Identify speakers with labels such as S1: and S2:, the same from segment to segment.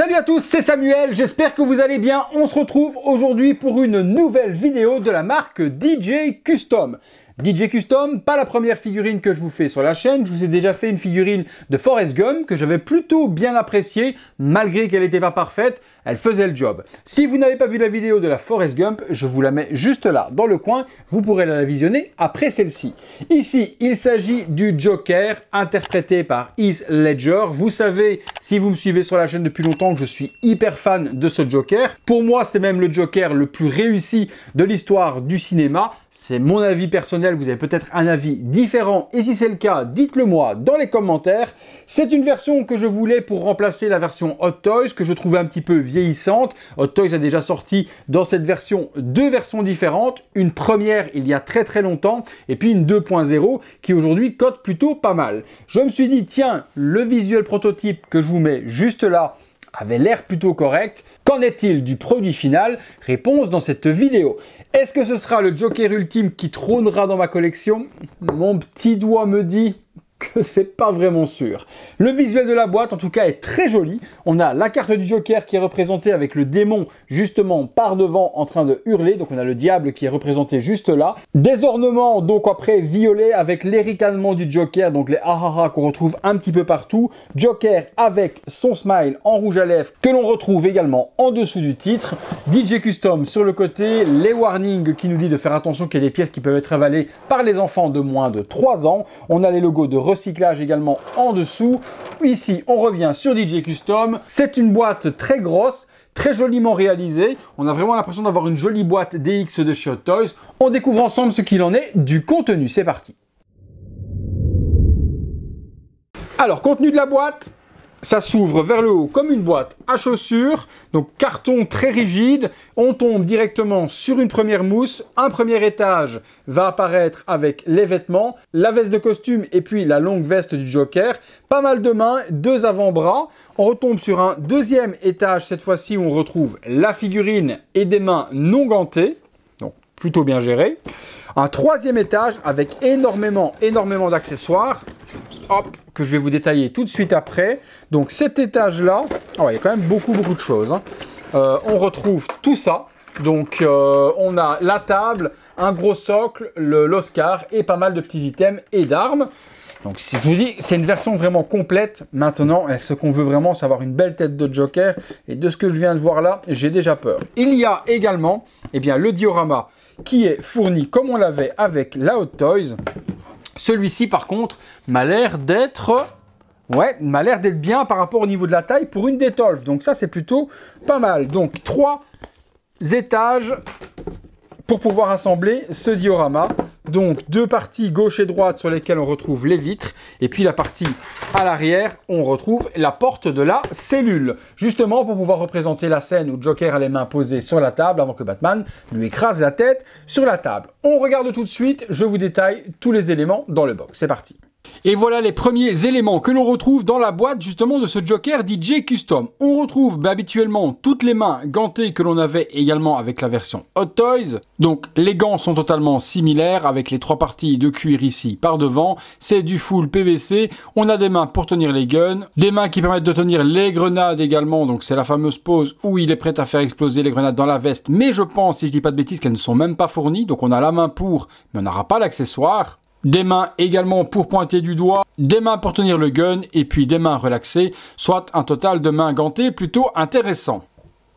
S1: Salut à tous, c'est Samuel, j'espère que vous allez bien. On se retrouve aujourd'hui pour une nouvelle vidéo de la marque DJ Custom. DJ Custom, pas la première figurine que je vous fais sur la chaîne. Je vous ai déjà fait une figurine de Forrest Gump que j'avais plutôt bien appréciée, malgré qu'elle n'était pas parfaite. Elle faisait le job. Si vous n'avez pas vu la vidéo de la Forrest Gump, je vous la mets juste là, dans le coin. Vous pourrez la visionner après celle-ci. Ici, il s'agit du Joker, interprété par Heath Ledger. Vous savez, si vous me suivez sur la chaîne depuis longtemps, que je suis hyper fan de ce Joker. Pour moi, c'est même le Joker le plus réussi de l'histoire du cinéma. C'est mon avis personnel, vous avez peut-être un avis différent. Et si c'est le cas, dites-le moi dans les commentaires. C'est une version que je voulais pour remplacer la version Hot Toys, que je trouvais un petit peu vieillissante. Hot Toys a déjà sorti dans cette version deux versions différentes. Une première il y a très longtemps et puis une 2.0 qui aujourd'hui cote plutôt pas mal. Je me suis dit tiens, le visuel prototype que je vous mets juste là avait l'air plutôt correct. Qu'en est-il du produit final? Réponse dans cette vidéo. Est-ce que ce sera le Joker ultime qui trônera dans ma collection? Mon petit doigt me dit que c'est pas vraiment sûr. Le visuel de la boîte en tout cas est très joli. On a la carte du Joker qui est représentée avec le démon justement par devant en train de hurler. Donc on a le diable qui est représenté juste là. Des ornements donc après violet avec les ricanements du Joker, donc les ahara qu'on retrouve un petit peu partout. Joker avec son smile en rouge à lèvres que l'on retrouve également en dessous du titre. DJ Custom sur le côté, les warnings qui nous dit de faire attention qu'il y a des pièces qui peuvent être avalées par les enfants de moins de 3 ans. On a les logos de recyclage également en dessous. Ici, on revient sur DJ Custom. C'est une boîte très grosse, très joliment réalisée. On a vraiment l'impression d'avoir une jolie boîte DX de chez Hot Toys. On découvre ensemble ce qu'il en est du contenu. C'est parti. Alors, contenu de la boîte. Ça s'ouvre vers le haut comme une boîte à chaussures, donc carton très rigide. On tombe directement sur une première mousse. Un premier étage va apparaître avec les vêtements, la veste de costume et puis la longue veste du Joker. Pas mal de mains, deux avant-bras. On retombe sur un deuxième étage, cette fois-ci où on retrouve la figurine et des mains non gantées, donc plutôt bien géré. Un troisième étage avec énormément d'accessoires. Hop, que je vais vous détailler tout de suite après. Donc cet étage-là, oh, il y a quand même beaucoup de choses. Hein. On retrouve tout ça. Donc on a la table, un gros socle, l'Oscar et pas mal de petits items et d'armes. Donc si je vous dis, c'est une version vraiment complète. Maintenant, ce qu'on veut vraiment, c'est avoir une belle tête de Joker. Et de ce que je viens de voir là, j'ai déjà peur. Il y a également le diorama qui est fourni comme on l'avait avec la Hot Toys. Celui-ci, par contre, m'a l'air d'être bien par rapport au niveau de la taille pour une Detolf. Donc ça, c'est plutôt pas mal. Donc 3 étages pour pouvoir assembler ce diorama. Donc 2 parties gauche et droite sur lesquelles on retrouve les vitres. Et puis la partie à l'arrière, on retrouve la porte de la cellule. Justement pour pouvoir représenter la scène où Joker a les mains posées sur la table avant que Batman lui écrase la tête sur la table. On regarde tout de suite, je vous détaille tous les éléments dans le box. C'est parti. Et voilà les premiers éléments que l'on retrouve dans la boîte justement de ce Joker DJ Custom. On retrouve habituellement toutes les mains gantées que l'on avait également avec la version Hot Toys. Donc les gants sont totalement similaires avec les 3 parties de cuir ici par devant. C'est du full PVC. On a des mains pour tenir les guns, des mains qui permettent de tenir les grenades également. Donc c'est la fameuse pose où il est prêt à faire exploser les grenades dans la veste. Mais je pense, si je dis pas de bêtises, qu'elles ne sont même pas fournies. Donc on a la main pour, mais on n'aura pas l'accessoire. Des mains également pour pointer du doigt, des mains pour tenir le gun et puis des mains relaxées, soit un total de mains gantées plutôt intéressant.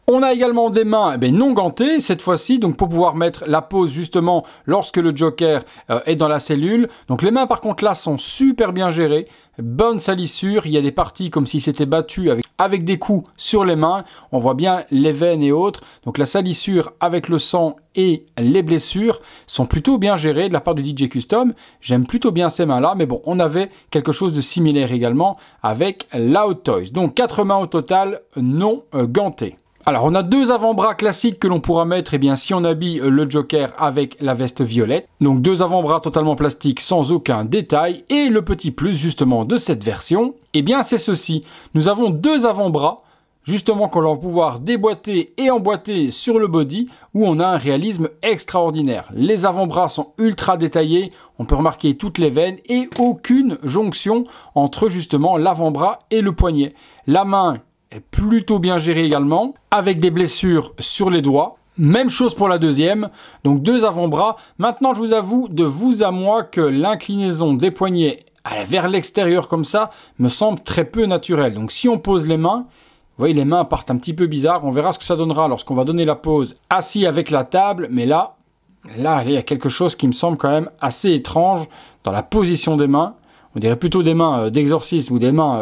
S1: On a également des mains non gantées cette fois-ci, donc pour pouvoir mettre la pose justement lorsque le Joker est dans la cellule. Donc les mains par contre là sont super bien gérées, bonne salissure, il y a des parties comme s'il s'était battu avec des coups sur les mains. On voit bien les veines et autres, donc la salissure avec le sang et les blessures sont plutôt bien gérées de la part de DJ Custom. J'aime plutôt bien ces mains-là, mais bon, on avait quelque chose de similaire également avec la Hot Toys. Donc 4 mains au total non gantées. Alors, on a 2 avant-bras classiques que l'on pourra mettre si on habille le Joker avec la veste violette. Donc 2 avant-bras totalement plastiques sans aucun détail. Et le petit plus justement de cette version, c'est ceci. Nous avons 2 avant-bras justement qu'on va pouvoir déboîter et emboîter sur le body où on a un réalisme extraordinaire. Les avant-bras sont ultra détaillés, on peut remarquer toutes les veines et aucune jonction entre justement l'avant-bras et le poignet. La main est plutôt bien gérée également, avec des blessures sur les doigts. Même chose pour la deuxième, donc 2 avant-bras. Maintenant, je vous avoue, de vous à moi, que l'inclinaison des poignets vers l'extérieur comme ça me semble très peu naturelle. Donc si on pose les mains, vous voyez, les mains partent un petit peu bizarres. On verra ce que ça donnera lorsqu'on va donner la pose assis avec la table, mais là, il y a quelque chose qui me semble quand même assez étrange dans la position des mains. On dirait plutôt des mains d'exorcisme ou des mains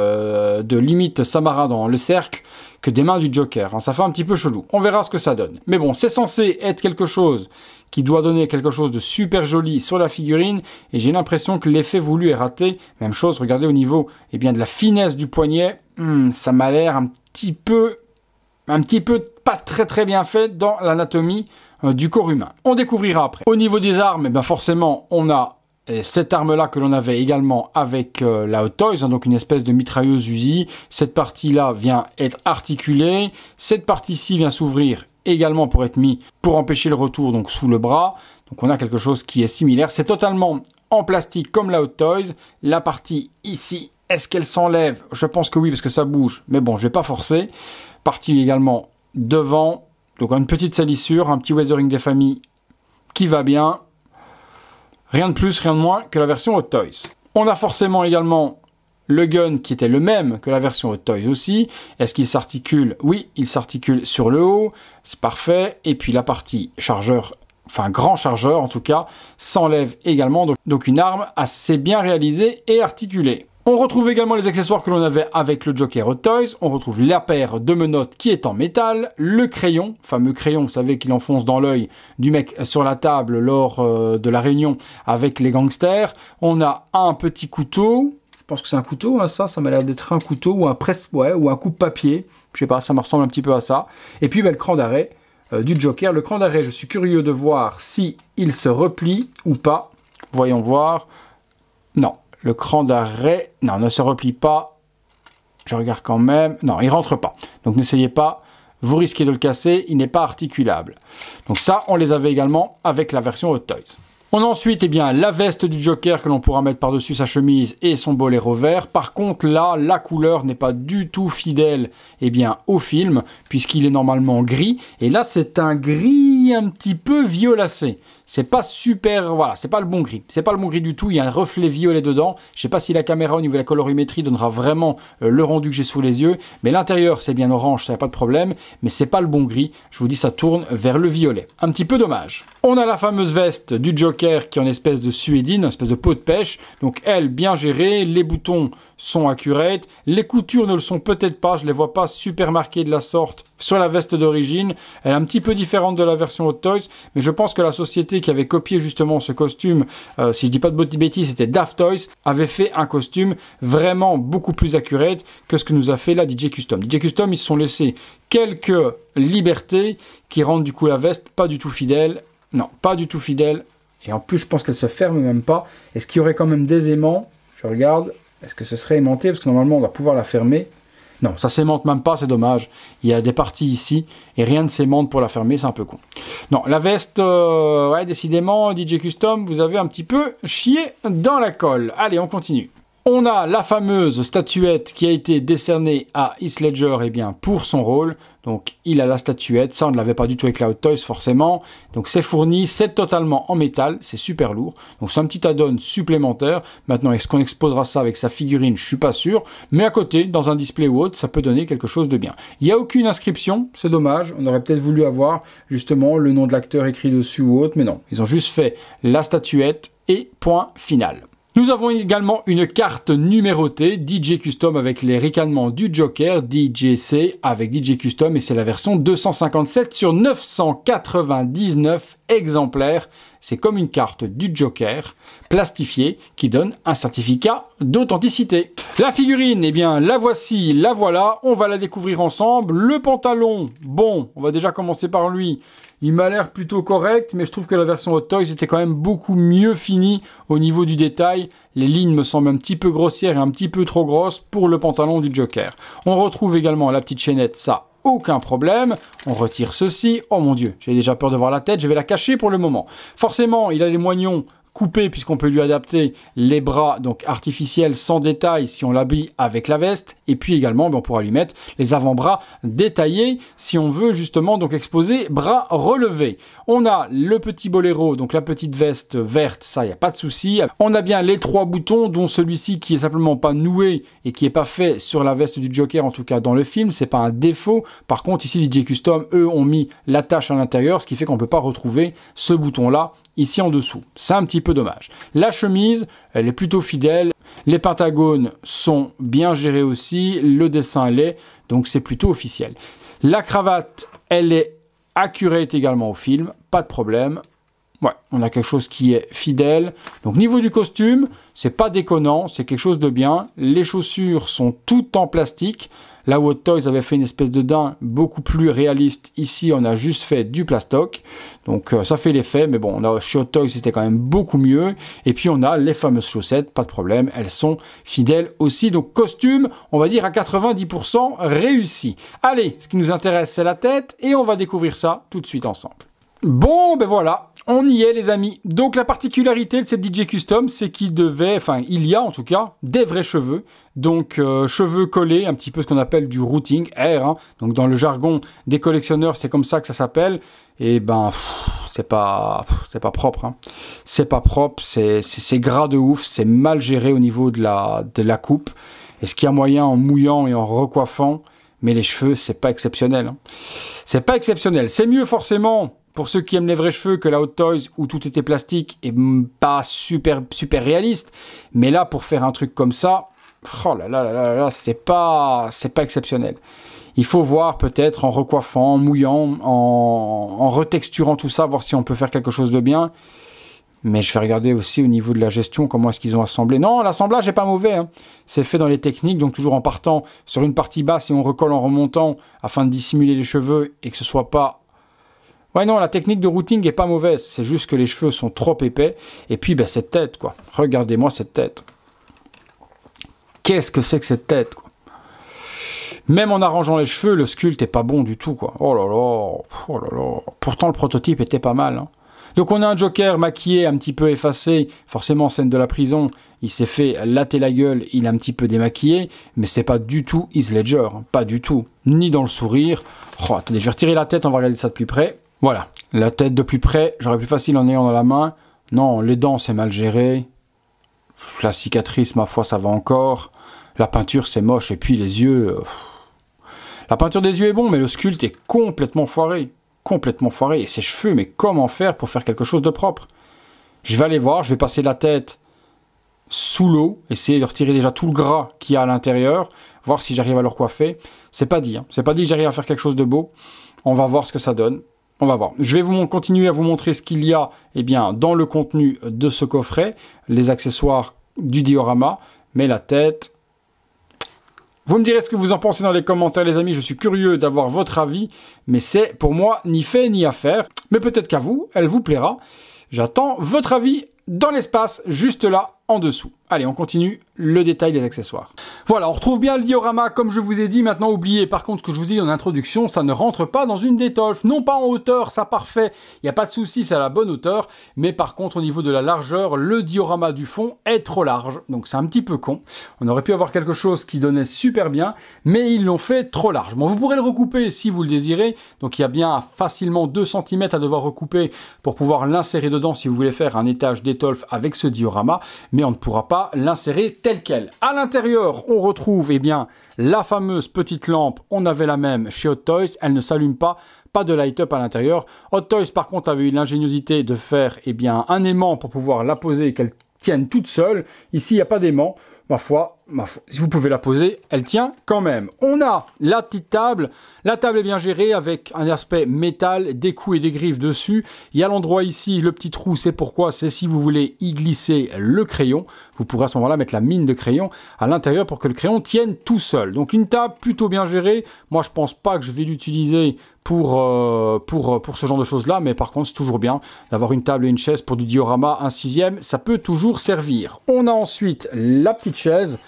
S1: de limite Samara dans le cercle que des mains du Joker. Ça fait un petit peu chelou. On verra ce que ça donne. Mais bon, c'est censé être quelque chose qui doit donner quelque chose de super joli sur la figurine. Et j'ai l'impression que l'effet voulu est raté. Même chose, regardez au niveau de la finesse du poignet. Ça m'a l'air un petit peu pas très bien fait dans l'anatomie du corps humain. On découvrira après. Au niveau des armes, forcément, on a cette arme-là que l'on avait également avec la Hot Toys, donc une espèce de mitrailleuse Uzi. Cette partie-là vient être articulée. Cette partie-ci vient s'ouvrir également pour être mis pour empêcher le retour donc sous le bras. Donc on a quelque chose qui est similaire. C'est totalement en plastique comme la Hot Toys. La partie ici, est-ce qu'elle s'enlève? Je pense que oui parce que ça bouge. Mais bon, je vais pas forcer. Partie également devant. Donc une petite salissure, un petit weathering des familles qui va bien. Rien de plus, rien de moins que la version Hot Toys. On a forcément également le gun qui était le même que la version Hot Toys aussi. Est-ce qu'il s'articule? Oui, il s'articule sur le haut, c'est parfait. Et puis la partie chargeur, enfin grand chargeur en tout cas, s'enlève également. Donc une arme assez bien réalisée et articulée. On retrouve également les accessoires que l'on avait avec le Joker Hot Toys. On retrouve la paire de menottes qui est en métal, le crayon, fameux crayon, vous savez, qu'il enfonce dans l'œil du mec sur la table lors de la réunion avec les gangsters. On a un petit couteau. Je pense que c'est un couteau, hein, ça m'a l'air d'être un couteau ou un ou un coupe-papier. Je sais pas, ça me ressemble un petit peu à ça. Et puis le cran d'arrêt du Joker. Le cran d'arrêt, je suis curieux de voir si il se replie ou pas. Voyons voir. Non. Le cran d'arrêt, non, ne se replie pas. Je regarde quand même. Non, il rentre pas. Donc n'essayez pas. Vous risquez de le casser. Il n'est pas articulable. Donc ça, on les avait également avec la version Hot Toys. On a ensuite la veste du Joker que l'on pourra mettre par-dessus sa chemise et son boléro vert. Par contre, là, la couleur n'est pas du tout fidèle au film, puisqu'il est normalement gris. Et là, c'est un gris un petit peu violacé. C'est pas super, voilà, c'est pas le bon gris. C'est pas le bon gris du tout, il y a un reflet violet dedans. Je sais pas si la caméra au niveau de la colorimétrie donnera vraiment le rendu que j'ai sous les yeux. Mais l'intérieur, c'est bien orange, ça n'a pas de problème. Mais c'est pas le bon gris. Je vous dis, ça tourne vers le violet. Un petit peu dommage. On a la fameuse veste du Joker qui est en espèce de suédine, une espèce de peau de pêche. Donc elle, bien gérée. Les boutons sont accurate. Les coutures ne le sont peut-être pas. Je les vois pas super marquées de la sorte sur la veste d'origine. Elle est un petit peu différente de la version Hot Toys. Mais je pense que la société qui avait copié justement ce costume, si je dis pas de bêtises, c'était Daft Toys, avait fait un costume vraiment beaucoup plus accurate que ce que nous a fait là DJ Custom. DJ Custom, ils se sont laissés quelques libertés qui rendent du coup la veste pas du tout fidèle. Non, pas du tout fidèle. Et en plus, je pense qu'elle se ferme même pas. Est-ce qu'il y aurait quand même des aimants? Je regarde. Est-ce que ce serait aimanté? Parce que normalement, on doit pouvoir la fermer. Non, ça s'aimante même pas, c'est dommage. Il y a des parties ici et rien ne s'aimante pour la fermer, c'est un peu con. Non, la veste, ouais, décidément, DJ Custom, vous avez un petit peu chié dans la colle. Allez, on continue. On a la fameuse statuette qui a été décernée à Heath Ledger pour son rôle. Donc il a la statuette, ça on ne l'avait pas du tout avec la Hot Toys forcément. Donc c'est fourni, c'est totalement en métal, c'est super lourd. Donc c'est un petit add-on supplémentaire. Maintenant est-ce qu'on exposera ça avec sa figurine? Je suis pas sûr. Mais à côté, dans un display ou autre, ça peut donner quelque chose de bien. Il n'y a aucune inscription, c'est dommage. On aurait peut-être voulu avoir justement le nom de l'acteur écrit dessus ou autre. Mais non, ils ont juste fait la statuette et point final. Nous avons également une carte numérotée DJ Custom avec les ricanements du Joker, DJC avec DJ Custom et c'est la version 257 sur 999 exemplaires. C'est comme une carte du Joker plastifiée qui donne un certificat d'authenticité. La figurine, eh bien la voici, la voilà, on va la découvrir ensemble. Le pantalon, bon, on va déjà commencer par lui. Il m'a l'air plutôt correct, mais je trouve que la version Hot Toys était quand même beaucoup mieux finie au niveau du détail. Les lignes me semblent un petit peu grossières et un petit peu trop grosses pour le pantalon du Joker. On retrouve également la petite chaînette, ça, aucun problème. On retire ceci. Oh mon Dieu, j'ai déjà peur de voir la tête, je vais la cacher pour le moment. Forcément, il a les moignons coupé puisqu'on peut lui adapter les bras donc artificiels sans détail si on l'habille avec la veste, et puis également on pourra lui mettre les avant-bras détaillés si on veut justement donc exposer bras relevés. On a le petit boléro, donc la petite veste verte, ça il n'y a pas de souci. On a bien les 3 boutons, dont celui-ci qui est simplement pas noué et qui est pas fait sur la veste du Joker, en tout cas dans le film, c'est pas un défaut. Par contre ici DJ Custom, eux ont mis l'attache à l'intérieur, ce qui fait qu'on peut pas retrouver ce bouton là ici en dessous. C'est un petit peu dommage. La chemise, elle est plutôt fidèle. Les pentagones sont bien gérés aussi. Le dessin l'est, donc c'est plutôt officiel. La cravate, elle est accurate également au film, pas de problème. Ouais, on a quelque chose qui est fidèle. Donc niveau du costume, c'est pas déconnant, c'est quelque chose de bien. Les chaussures sont toutes en plastique. Là où Hot Toys avait fait une espèce de daim beaucoup plus réaliste, ici on a juste fait du plastoc. Donc ça fait l'effet, mais bon, chez Hot Toys c'était quand même beaucoup mieux. Et puis on a les fameuses chaussettes, pas de problème, elles sont fidèles aussi. Donc costume, on va dire à 90% réussi. Allez, ce qui nous intéresse c'est la tête et on va découvrir ça tout de suite ensemble. Bon, ben voilà. On y est les amis. Donc la particularité de cette DJ Custom, c'est qu'il il y a en tout cas des vrais cheveux. Donc cheveux collés, un petit peu ce qu'on appelle du routing, R. Hein. Donc dans le jargon des collectionneurs, c'est comme ça que ça s'appelle. Et c'est pas propre. Hein. C'est pas propre, c'est gras de ouf, c'est mal géré au niveau de la coupe. Est-ce qu'il y a moyen en mouillant et en recoiffant? Mais les cheveux, c'est pas exceptionnel. Hein. C'est pas exceptionnel. C'est mieux forcément pour ceux qui aiment les vrais cheveux que la Hot Toys où tout était plastique et pas super réaliste. Mais là, pour faire un truc comme ça, oh là là, c'est pas exceptionnel. Il faut voir peut-être en recoiffant, en mouillant, en retexturant tout ça, voir si on peut faire quelque chose de bien. Mais je vais regarder aussi au niveau de la gestion, comment est-ce qu'ils ont assemblé. Non, l'assemblage n'est pas mauvais. Hein. C'est fait dans les techniques, donc toujours en partant sur une partie basse et on recolle en remontant afin de dissimuler les cheveux et que ce soit pas... Ouais, non, la technique de routing est pas mauvaise. C'est juste que les cheveux sont trop épais. Et puis, cette tête, quoi. Regardez-moi cette tête. Qu'est-ce que c'est que cette tête, quoi. Même en arrangeant les cheveux, le sculpte est pas bon du tout, quoi. Oh là là. Pourtant, le prototype était pas mal, hein. Donc on a un Joker maquillé, un petit peu effacé, forcément scène de la prison, il s'est fait latter la gueule, il est un petit peu démaquillé, mais c'est pas du tout Heath Ledger, hein, pas du tout, ni dans le sourire. Oh, attendez, je vais retirer la tête, on va regarder ça de plus près. Voilà, la tête de plus près, j'aurais plus facile en ayant dans la main. Non, les dents c'est mal géré, la cicatrice ma foi ça va encore, la peinture c'est moche, et puis les yeux... La peinture des yeux est bon, mais le sculpte est complètement foiré. Et ses cheveux, mais comment faire pour faire quelque chose de propre? Je vais aller voir, je vais passer la tête sous l'eau, essayer de retirer déjà tout le gras qu'il y a à l'intérieur, voir si j'arrive à le recoiffer. C'est pas dit, hein. C'est pas dit que j'arrive à faire quelque chose de beau. On va voir ce que ça donne. On va voir. Je vais continuer à vous montrer ce qu'il y a dans le contenu de ce coffret, les accessoires du diorama, mais la tête... Vous me direz ce que vous en pensez dans les commentaires les amis, je suis curieux d'avoir votre avis, mais c'est pour moi ni fait ni à faire, mais peut-être qu'à vous, elle vous plaira. J'attends votre avis dans l'espace, juste là, en dessous. Allez, on continue le détail des accessoires. Voilà, on retrouve bien le diorama comme je vous ai dit. Maintenant, oubliez par contre ce que je vous ai dit en introduction, ça ne rentre pas dans une Detolf. Non pas en hauteur, ça parfait, il n'y a pas de souci, c'est à la bonne hauteur. Mais par contre, au niveau de la largeur, le diorama du fond est trop large. Donc c'est un petit peu con. On aurait pu avoir quelque chose qui donnait super bien, mais ils l'ont fait trop large. Bon, vous pourrez le recouper si vous le désirez. Donc il y a bien facilement 2 cm à devoir recouper pour pouvoir l'insérer dedans si vous voulez faire un étage Detolf avec ce diorama. Mais on ne pourra pas l'insérer tel quel. À l'intérieur, on retrouve la fameuse petite lampe. On avait la même chez Hot Toys. Elle ne s'allume pas. Pas de light-up à l'intérieur. Hot Toys, par contre, avait eu l'ingéniosité de faire un aimant pour pouvoir la poser et qu'elle tienne toute seule. Ici, il n'y a pas d'aimant. Ma foi, si vous pouvez la poser, elle tient quand même. On a la petite table. La table est bien gérée avec un aspect métal, des coups et des griffes dessus. Il y a l'endroit ici, le petit trou, c'est pourquoi, c'est si vous voulez y glisser le crayon. Vous pourrez à ce moment-là mettre la mine de crayon à l'intérieur pour que le crayon tienne tout seul. Donc une table plutôt bien gérée. Moi, je pense pas que je vais l'utiliser pour ce genre de choses-là, mais par contre, c'est toujours bien d'avoir une table et une chaise pour du diorama, un 6e, ça peut toujours servir. On a ensuite la petite chaise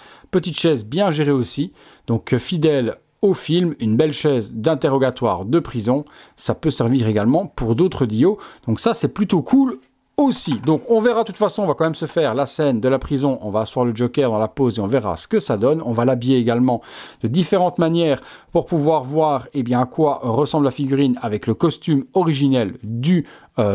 S1: bien gérée aussi, donc fidèle au film, une belle chaise d'interrogatoire de prison, ça peut servir également pour d'autres dios, donc ça c'est plutôt cool aussi. Donc on verra, de toute façon, on va quand même se faire la scène de la prison, on va asseoir le Joker dans la pose et on verra ce que ça donne. On va l'habiller également de différentes manières pour pouvoir voir eh bien, à quoi ressemble la figurine avec le costume originel du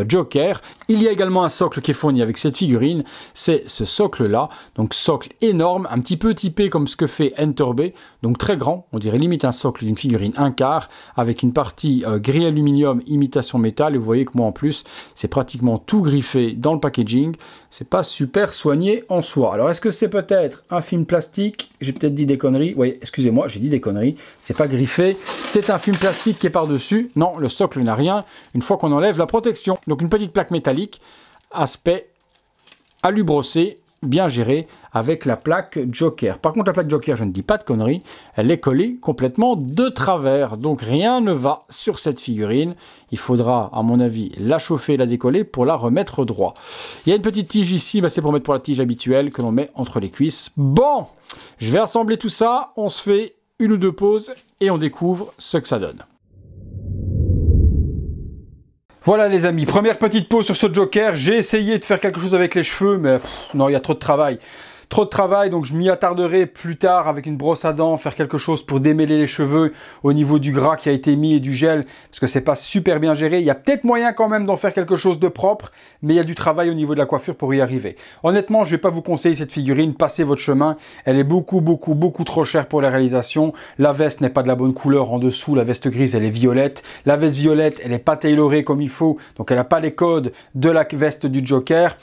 S1: Joker. Il y a également un socle qui est fourni avec cette figurine, c'est ce socle-là, donc socle énorme, un petit peu typé comme ce que fait Enterbe, donc très grand, on dirait limite un socle d'une figurine 1/4, avec une partie gris aluminium imitation métal, et vous voyez que moi en plus, c'est pratiquement tout griffé dans le packaging, c'est pas super soigné en soi. Alors est-ce que c'est peut-être un film plastique? J'ai peut-être dit des conneries, oui, excusez-moi, j'ai dit des conneries, c'est pas griffé, c'est un film plastique qui est par-dessus, non, le socle n'a rien, une fois qu'on enlève la protection. Donc une petite plaque métallique, aspect alu brossé, bien géré, avec la plaque Joker. Par contre, la plaque Joker, je ne dis pas de conneries, elle est collée complètement de travers. Donc rien ne va sur cette figurine. Il faudra, à mon avis, la chauffer et la décoller pour la remettre droit. Il y a une petite tige ici, c'est pour mettre pour la tige habituelle que l'on met entre les cuisses. Bon, je vais assembler tout ça, on se fait une ou deux pauses et on découvre ce que ça donne. Voilà les amis, première petite pause sur ce Joker. J'ai essayé de faire quelque chose avec les cheveux, mais non, il y a trop de travail. Trop de travail, donc je m'y attarderai plus tard avec une brosse à dents, faire quelque chose pour démêler les cheveux au niveau du gras qui a été mis et du gel, parce que c'est pas super bien géré. Il y a peut-être moyen quand même d'en faire quelque chose de propre, mais il y a du travail au niveau de la coiffure pour y arriver. Honnêtement, je vais pas vous conseiller cette figurine, passez votre chemin. Elle est beaucoup trop chère pour la réalisation. La veste n'est pas de la bonne couleur en dessous, la veste grise elle est violette. La veste violette, elle n'est pas tailorée comme il faut, donc elle n'a pas les codes de la veste du Joker.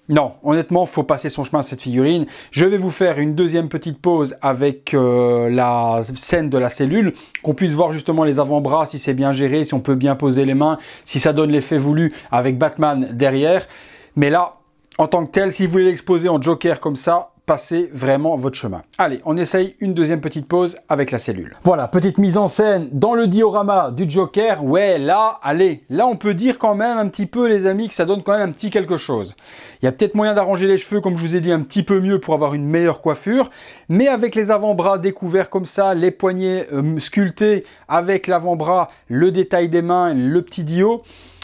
S1: Non, honnêtement, faut passer son chemin à cette figurine. Je vais vous faire une deuxième petite pause avec la scène de la cellule, qu'on puisse voir justement les avant-bras, si c'est bien géré, si on peut bien poser les mains, si ça donne l'effet voulu avec Batman derrière. Mais là, en tant que tel, si vous voulez l'exposer en Joker comme ça, passez vraiment votre chemin. Allez, on essaye une deuxième petite pause avec la cellule. Voilà, petite mise en scène dans le diorama du Joker. Ouais, là, allez, là on peut dire quand même un petit peu les amis que ça donne quand même un petit quelque chose. Il y a peut-être moyen d'arranger les cheveux, comme je vous ai dit, un petit peu mieux pour avoir une meilleure coiffure. Mais avec les avant-bras découverts comme ça, les poignets sculptés avec l'avant-bras, le détail des mains, le petit dio,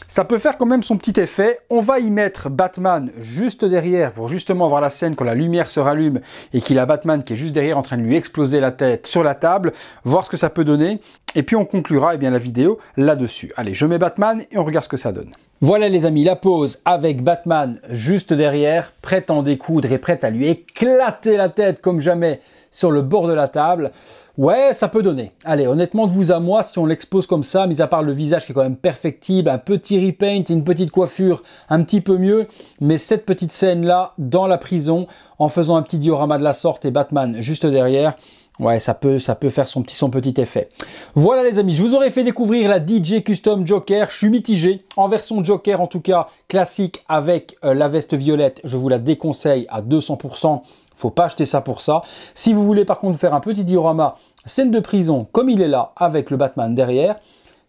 S1: ça peut faire quand même son petit effet. On va y mettre Batman juste derrière pour justement voir la scène quand la lumière se rallume et qu'il a Batman qui est juste derrière en train de lui exploser la tête sur la table, voir ce que ça peut donner. Et puis on conclura eh bien, la vidéo là-dessus. Allez, je mets Batman et on regarde ce que ça donne. Voilà les amis, la pose avec Batman juste derrière, prêt à en découdre et prêt à lui éclater la tête comme jamais sur le bord de la table. Ouais, ça peut donner. Allez, honnêtement, de vous à moi, si on l'expose comme ça, mis à part le visage qui est quand même perfectible, un petit repaint et une petite coiffure un petit peu mieux, mais cette petite scène-là, dans la prison, en faisant un petit diorama de la sorte et Batman juste derrière, ouais, ça peut faire son petit effet. Voilà les amis, je vous aurais fait découvrir la DJ Custom Joker. Je suis mitigé. En version Joker, en tout cas, classique avec la veste violette, je vous la déconseille à 200%. Faut pas acheter ça pour ça. Si vous voulez par contre faire un petit diorama, scène de prison, comme il est là, avec le Batman derrière,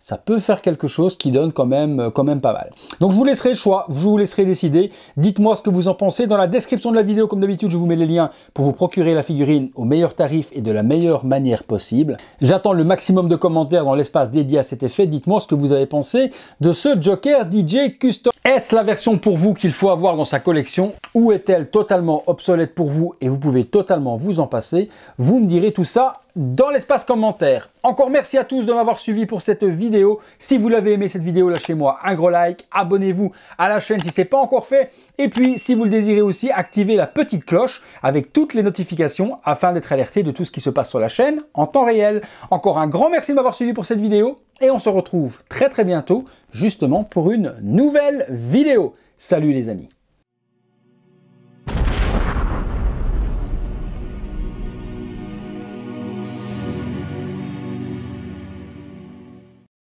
S1: ça peut faire quelque chose qui donne quand même pas mal. Donc je vous laisserai le choix, je vous laisserai décider. Dites-moi ce que vous en pensez. Dans la description de la vidéo, comme d'habitude, je vous mets les liens pour vous procurer la figurine au meilleur tarif et de la meilleure manière possible. J'attends le maximum de commentaires dans l'espace dédié à cet effet. Dites-moi ce que vous avez pensé de ce Joker DJ Custom. Est-ce la version pour vous qu'il faut avoir dans sa collection ou est-elle totalement obsolète pour vous et vous pouvez totalement vous en passer? Vous me direz tout ça dans l'espace commentaire. Encore merci à tous de m'avoir suivi pour cette vidéo. Si vous l'avez aimé cette vidéo, lâchez-moi un gros like, abonnez-vous à la chaîne si ce n'est pas encore fait. Et puis, si vous le désirez aussi, activez la petite cloche avec toutes les notifications afin d'être alerté de tout ce qui se passe sur la chaîne en temps réel. Encore un grand merci de m'avoir suivi pour cette vidéo et on se retrouve très bientôt justement pour une nouvelle vidéo. Salut les amis.